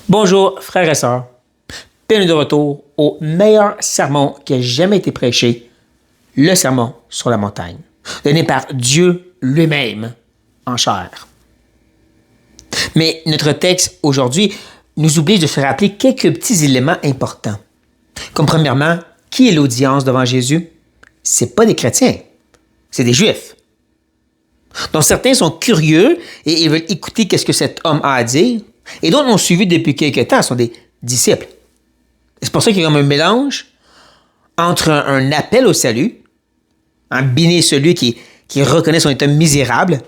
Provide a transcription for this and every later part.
Bonjour, frères et sœurs. Bienvenue de retour au meilleur sermon qui a jamais été prêché, le sermon sur la montagne, donné par Dieu lui-même en chair. Mais notre texte aujourd'hui nous oblige de se rappeler quelques petits éléments importants. Comme premièrement, qui est l'audience devant Jésus? C'est pas des chrétiens, c'est des Juifs. Donc certains sont curieux et ils veulent écouter ce que cet homme a à dire, et d'autres l'ont suivi depuis quelques temps, sont des disciples. C'est pour ça qu'il y a comme un mélange entre un appel au salut, un béni celui qui reconnaît son état misérable,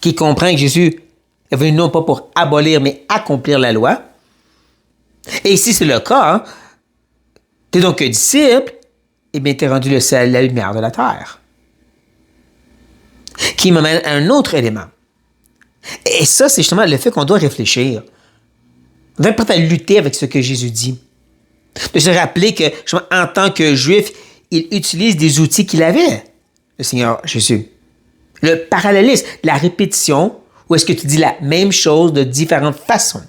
qui comprend que Jésus est venu non pas pour abolir, mais accomplir la loi. Et si c'est le cas, tu es donc un disciple, et bien tu es rendu le sel, la lumière de la terre. Qui m'amène à un autre élément. Et ça, c'est justement le fait qu'on doit réfléchir. On doit pas lutter avec ce que Jésus dit. De se rappeler que, en tant que Juif, il utilise des outils qu'il avait, le Seigneur Jésus. Le parallélisme, la répétition, ou est-ce que tu dis la même chose de différentes façons?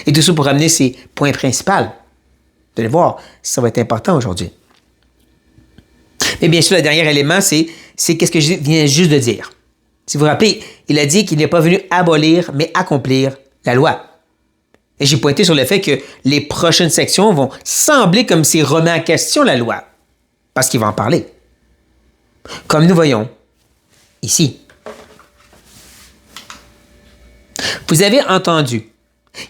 Et tout ça pour amener ces points principaux. Vous allez voir, ça va être important aujourd'hui. Mais bien sûr, le dernier élément, c'est qu'est-ce que Jésus vient juste de dire. Si vous vous rappelez, il a dit qu'il n'est pas venu abolir, mais accomplir la loi. Et j'ai pointé sur le fait que les prochaines sections vont sembler comme s'il remet en question la loi, parce qu'il va en parler. Comme nous voyons ici. Vous avez entendu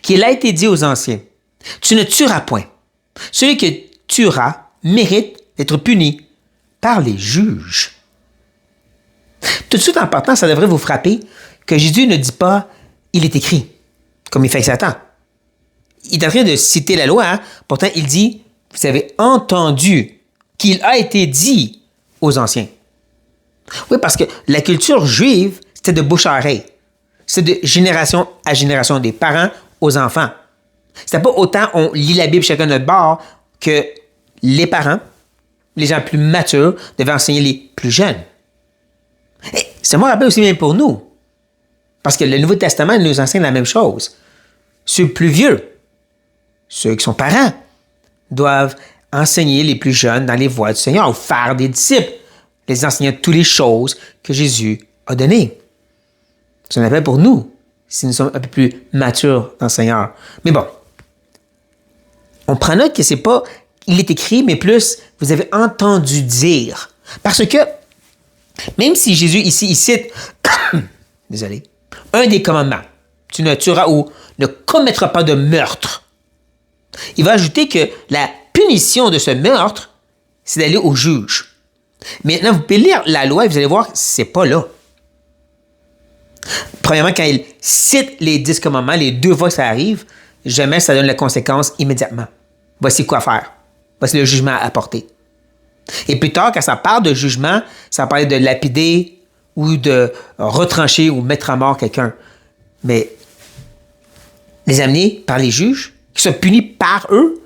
qu'il a été dit aux anciens, « Tu ne tueras point. Celui que tuera mérite d'être puni par les juges. » Tout de suite en partant, ça devrait vous frapper que Jésus ne dit pas « il est écrit », comme il fait avec Satan. Il est en train de citer la loi, pourtant il dit « vous avez entendu qu'il a été dit aux anciens ». Oui, parce que la culture juive, c'était de bouche à oreille. C'était de génération à génération, des parents aux enfants. C'était pas autant on lit la Bible chacun de notre bord que les parents, les gens plus matures, devaient enseigner les plus jeunes. Et c'est moi rappel aussi bien pour nous. Parce que le Nouveau Testament nous enseigne la même chose. Ceux plus vieux, ceux qui sont parents, doivent enseigner les plus jeunes dans les voies du Seigneur, ou faire des disciples, les enseignant toutes les choses que Jésus a données. C'est un appel pour nous, si nous sommes un peu plus matures dans le Seigneur. Mais bon, on prend note que c'est pas « il est écrit », mais plus « vous avez entendu dire ». Parce que, même si Jésus ici, il cite, désolé, un des commandements, « tu ne tueras ou ne commettras pas de meurtre », il va ajouter que la punition de ce meurtre, c'est d'aller au juge. Maintenant, vous pouvez lire la loi et vous allez voir que c'est pas là. Premièrement, quand il cite les 10 commandements, les 2 fois que ça arrive, jamais ça donne la conséquence immédiatement. Voici quoi faire. Voici le jugement à apporter. Et plus tard, quand ça parle de jugement, ça parle de lapider ou de retrancher ou mettre à mort quelqu'un. Mais les amener par les juges, qui sont punis par eux,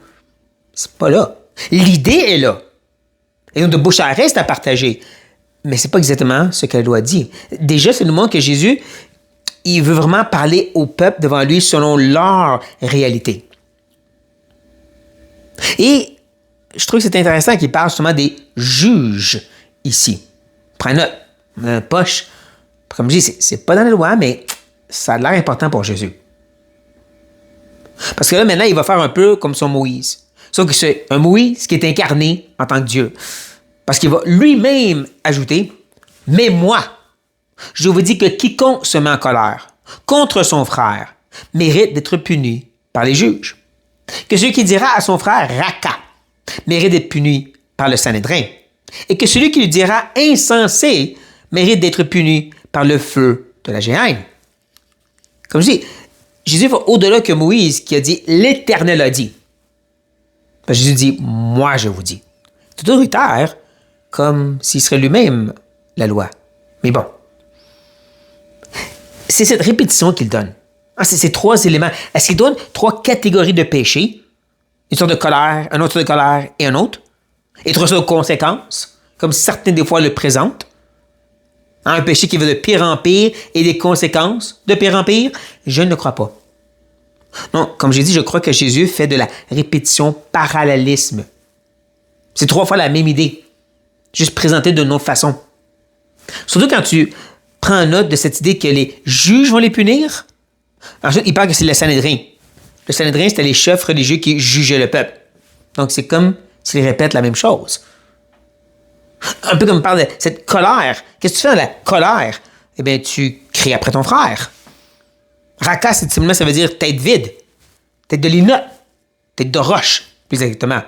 c'est pas là. L'idée est là. Et donc, de bouche à oreille, c'est à partager. Mais c'est pas exactement ce qu'elle doit dire. Déjà, ça nous montre que Jésus, il veut vraiment parler au peuple devant lui selon leur réalité. Et je trouve que c'est intéressant qu'il parle justement des juges ici. Prends note, on a une poche. Comme je dis, c'est pas dans la loi, mais ça a l'air important pour Jésus. Parce que là, maintenant, il va faire un peu comme son Moïse. Sauf que c'est un Moïse qui est incarné en tant que Dieu. Parce qu'il va lui-même ajouter « Mais moi, je vous dis que quiconque se met en colère contre son frère mérite d'être puni par les juges. Que celui qui dira à son frère « Raka » mérite d'être puni par le Sanhédrin. Et que celui qui lui dira « Insensé » mérite d'être puni par le feu de la géhenne. » Comme je dis, Jésus va au-delà que Moïse qui a dit « L'Éternel a dit ». Jésus dit « Moi, je vous dis ». C'est autoritaire, comme s'il serait lui-même la loi. Mais bon, c'est cette répétition qu'il donne. C'est ces 3 éléments. Est-ce qu'il donne 3 catégories de péché? Une sorte de colère, un autre de colère et un autre? Et 3 sortes de conséquences, comme certains des fois le présentent. Un péché qui va de pire en pire et des conséquences de pire en pire? Je ne le crois pas. Non, comme j'ai dit, je crois que Jésus fait de la répétition parallélisme. C'est 3 fois la même idée, juste présentée d'une autre façon. Surtout quand tu prends note de cette idée que les juges vont les punir. Ensuite, il parle que c'est le Sanhédrin. Le Sanhédrin, c'était les chefs religieux qui jugeaient le peuple. Donc, c'est comme s'ils répètent la même chose. Un peu comme il parle de cette colère. Qu'est-ce que tu fais dans la colère? Eh bien, tu cries après ton frère. Raka, simplement, ça veut dire tête vide. Tête de linotte. Tête de roche, plus exactement.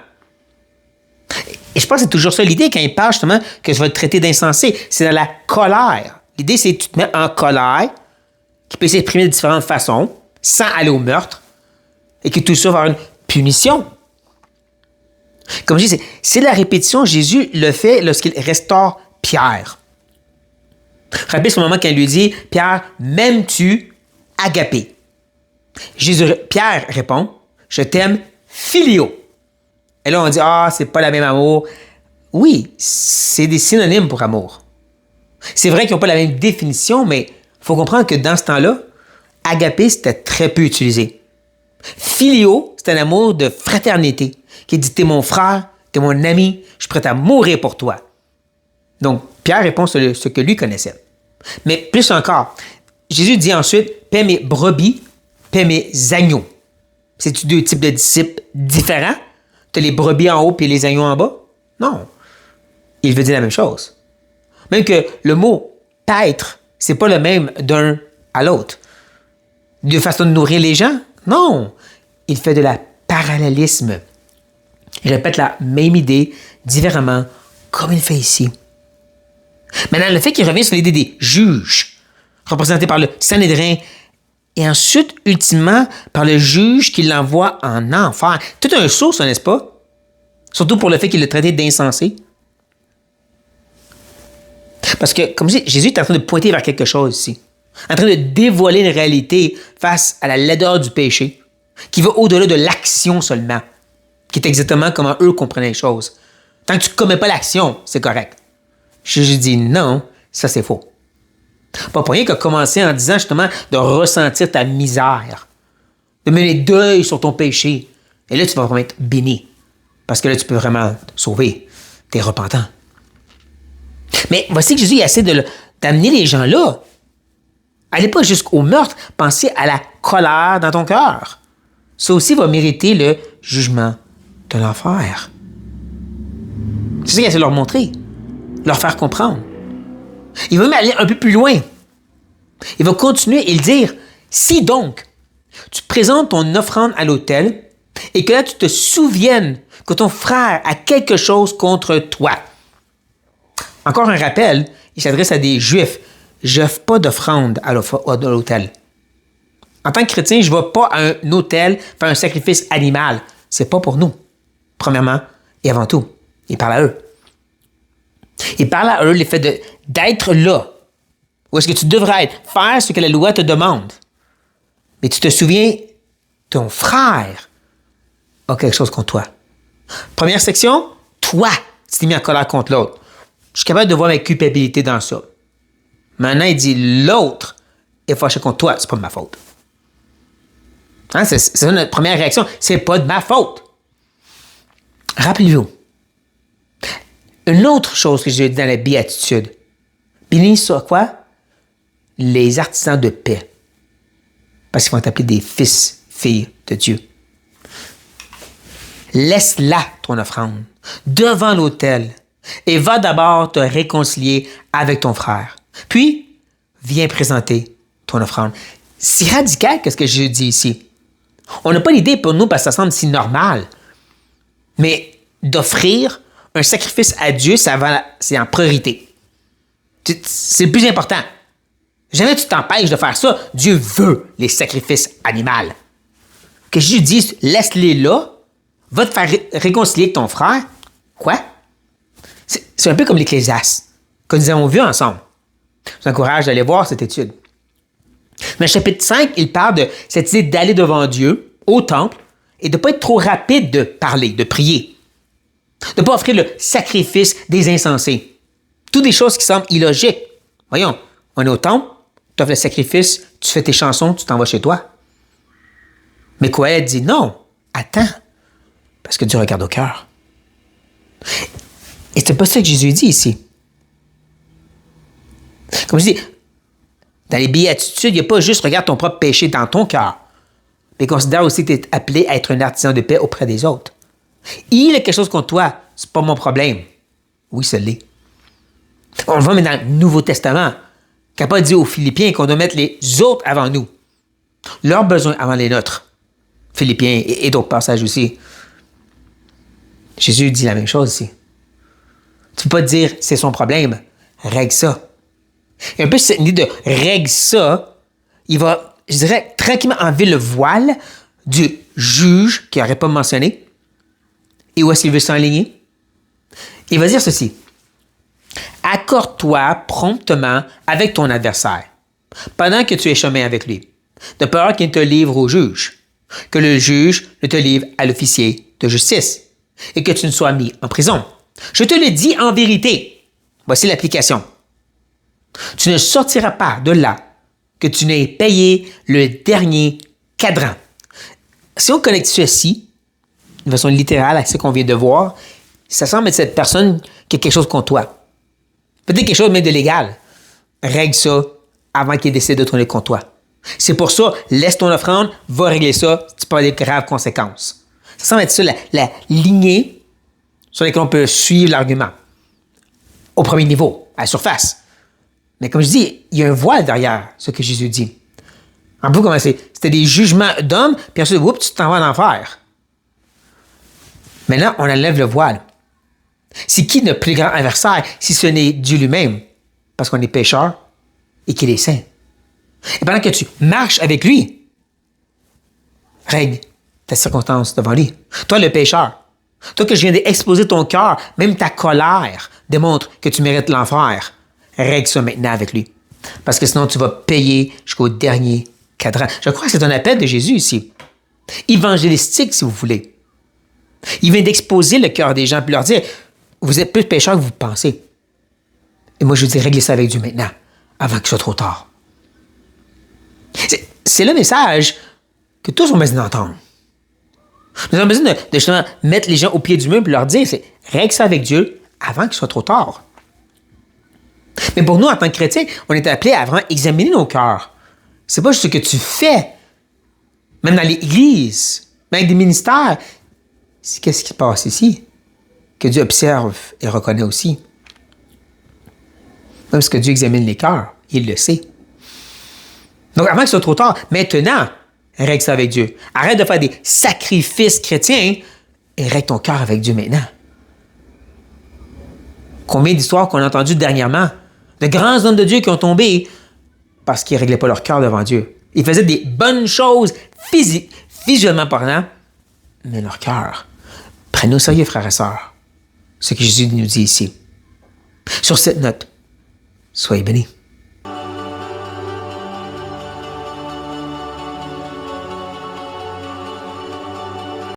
Et je pense que c'est toujours ça l'idée quand il parle justement que je vais te traiter d'insensé. C'est dans la colère. L'idée, c'est que tu te mets en colère, qui peut s'exprimer de différentes façons, sans aller au meurtre, et que tout ça va avoir une punition. Comme je dis, c'est la répétition. Jésus le fait lorsqu'il restaure Pierre. Rappelez ce moment quand il lui dit « Pierre, m'aimes-tu agapé? » Pierre répond « Je t'aime philio. » Et là, on dit « Ah, c'est pas le même amour. » Oui, c'est des synonymes pour amour. C'est vrai qu'ils n'ont pas la même définition, mais il faut comprendre que dans ce temps-là, agapé, c'était très peu utilisé. Philio, c'est un amour de fraternité qui dit « T'es mon frère, t'es mon ami, je suis prêt à mourir pour toi. » Donc, Pierre répond ce que lui connaissait. Mais plus encore, Jésus dit ensuite « Paie mes brebis, paie mes agneaux. » C'est-tu 2 types de disciples différents? Tu as les brebis en haut et les agneaux en bas? Non. Il veut dire la même chose. Même que le mot « paître », c'est pas le même d'un à l'autre. De façon de nourrir les gens? Non. Il fait de la parallélisme. Il répète la même idée différemment, comme il fait ici. Maintenant, le fait qu'il revient sur l'idée des juges, représentés par le Sanhédrin, et ensuite, ultimement, par le juge qui l'envoie en enfer. Tout un saut, ça, n'est-ce pas? Surtout pour le fait qu'il l'a traité d'insensé. Parce que, comme je dis, Jésus est en train de pointer vers quelque chose ici. En train de dévoiler une réalité face à la laideur du péché, qui va au-delà de l'action seulement, qui est exactement comment eux comprenaient les choses. Tant que tu ne commets pas l'action, c'est correct. Jésus dit non, ça c'est faux. Pas pour rien qu'il a commencé en disant justement de ressentir ta misère, de mener deuil sur ton péché. Et là, tu vas vraiment être béni. Parce que là, tu peux vraiment te sauver. Tu es repentant. Mais voici que Jésus essaie d'amener les gens là. Allez pas jusqu'au meurtre, pensez à la colère dans ton cœur. Ça aussi va mériter le jugement de l'enfer. C'est ça qu'il essaie de leur montrer, leur faire comprendre. Il va même aller un peu plus loin. Il va continuer et dire, si donc tu présentes ton offrande à l'autel et que là tu te souviennes que ton frère a quelque chose contre toi. Encore un rappel, il s'adresse à des Juifs. Je n'offre pas d'offrande à l'autel. En tant que chrétien, je ne vais pas à un autel faire un sacrifice animal. C'est pas pour nous, premièrement et avant tout. Il parle à eux. Il parle à eux le fait d'être là. Où est-ce que tu devrais être? Faire ce que la loi te demande. Mais tu te souviens, ton frère a quelque chose contre toi. Première section, toi, tu t'es mis en colère contre l'autre. Je suis capable de voir ma culpabilité dans ça. Maintenant, il dit, l'autre est fâché contre toi, c'est pas de ma faute. Hein? C'est ça notre première réaction, c'est pas de ma faute. Rappelez-vous, une autre chose que j'ai dit dans la béatitude, bénis sur quoi? Les artisans de paix. Parce qu'ils vont être appelés des fils, filles de Dieu. Laisse-la ton offrande devant l'autel et va d'abord te réconcilier avec ton frère. Puis, viens présenter ton offrande. C'est radical, qu'est-ce que je dis ici. On n'a pas l'idée pour nous parce que ça semble si normal. Mais d'offrir un sacrifice à Dieu, c'est en priorité. C'est le plus important. Jamais tu t'empêches de faire ça. Dieu veut les sacrifices animaux. Que Jésus dise, laisse-les là, va te faire réconcilier avec ton frère. Quoi? C'est un peu comme l'Ecclésiaste, que nous avons vu ensemble. Je vous encourage d'aller voir cette étude. Mais chapitre 5, il parle de cette idée d'aller devant Dieu, au temple, et de ne pas être trop rapide de parler, de prier. De ne pas offrir le sacrifice des insensés. Toutes des choses qui semblent illogiques. Voyons, on est au temple, tu offres le sacrifice, tu fais tes chansons, tu t'en vas chez toi. Mais Kohelet dit non, attends, parce que Dieu regarde au cœur. Et c'est pas ça que Jésus dit ici. Comme je dis, dans les béatitudes, il n'y a pas juste regarde ton propre péché dans ton cœur, mais considère aussi que tu es appelé à être un artisan de paix auprès des autres. Il a quelque chose contre toi, c'est pas mon problème. Oui, ça l'est. On le voit même dans le Nouveau Testament, quand Paul dit aux Philippiens qu'on doit mettre les autres avant nous, leurs besoins avant les nôtres. Philippiens et d'autres passages aussi. Jésus dit la même chose ici. Tu ne peux pas dire c'est son problème, règle ça. Et un peu cette idée de règle ça, il va, je dirais, tranquillement enlever le voile du juge qui n'aurait pas mentionné. Et où est-ce qu'il veut s'enligner? Il va dire ceci. Accorde-toi promptement avec ton adversaire, pendant que tu es chemin avec lui, de peur qu'il ne te livre au juge, que le juge ne te livre à l'officier de justice, et que tu ne sois mis en prison. Je te le dis en vérité. Voici l'application. Tu ne sortiras pas de là que tu n'aies payé le dernier cadran. Si on connecte ceci, de façon littérale à ce qu'on vient de voir, ça semble être cette personne qui a quelque chose contre toi. Peut-être quelque chose même de légal. Règle ça avant qu'il décide de tourner contre toi. C'est pour ça, laisse ton offrande, va régler ça, tu peux avoir des graves conséquences. Ça semble être ça, la lignée sur laquelle on peut suivre l'argument. Au premier niveau, à la surface. Mais comme je dis, il y a un voile derrière ce que Jésus dit. En plus, comment c'était des jugements d'hommes, puis ensuite, oups, tu t'en vas en enfer. Maintenant, on enlève le voile. C'est qui notre plus grand adversaire si ce n'est Dieu lui-même? Parce qu'on est pécheur et qu'il est saint. Et pendant que tu marches avec lui, règle ta circonstance devant lui. Toi, le pécheur, toi que je viens d'exposer ton cœur, même ta colère démontre que tu mérites l'enfer. Règle ça maintenant avec lui. Parce que sinon, tu vas payer jusqu'au dernier cadran. Je crois que c'est un appel de Jésus ici. Évangélistique, si vous voulez. Il vient d'exposer le cœur des gens et leur dire, vous êtes plus pécheurs que vous pensez. Et moi, je vous dis, réglez ça avec Dieu maintenant, avant qu'il soit trop tard. C'est le message que tous ont besoin d'entendre. Nous avons besoin de justement mettre les gens au pied du mur et leur dire, c'est règle ça avec Dieu avant qu'il soit trop tard. Mais pour nous, en tant que chrétiens, on est appelés à vraiment examiner nos cœurs. C'est pas juste ce que tu fais, même dans l'Église, même avec des ministères. C'est qu'est-ce qui se passe ici, que Dieu observe et reconnaît aussi. Même parce que Dieu examine les cœurs, il le sait. Donc, avant que ce soit trop tard, maintenant, règle ça avec Dieu. Arrête de faire des sacrifices chrétiens et règle ton cœur avec Dieu maintenant. Combien d'histoires qu'on a entendues dernièrement, de grands hommes de Dieu qui ont tombé parce qu'ils ne réglaient pas leur cœur devant Dieu. Ils faisaient des bonnes choses visuellement parlant, mais leur cœur. Prenez au sérieux, frères et sœurs, ce que Jésus nous dit ici. Sur cette note, soyez bénis.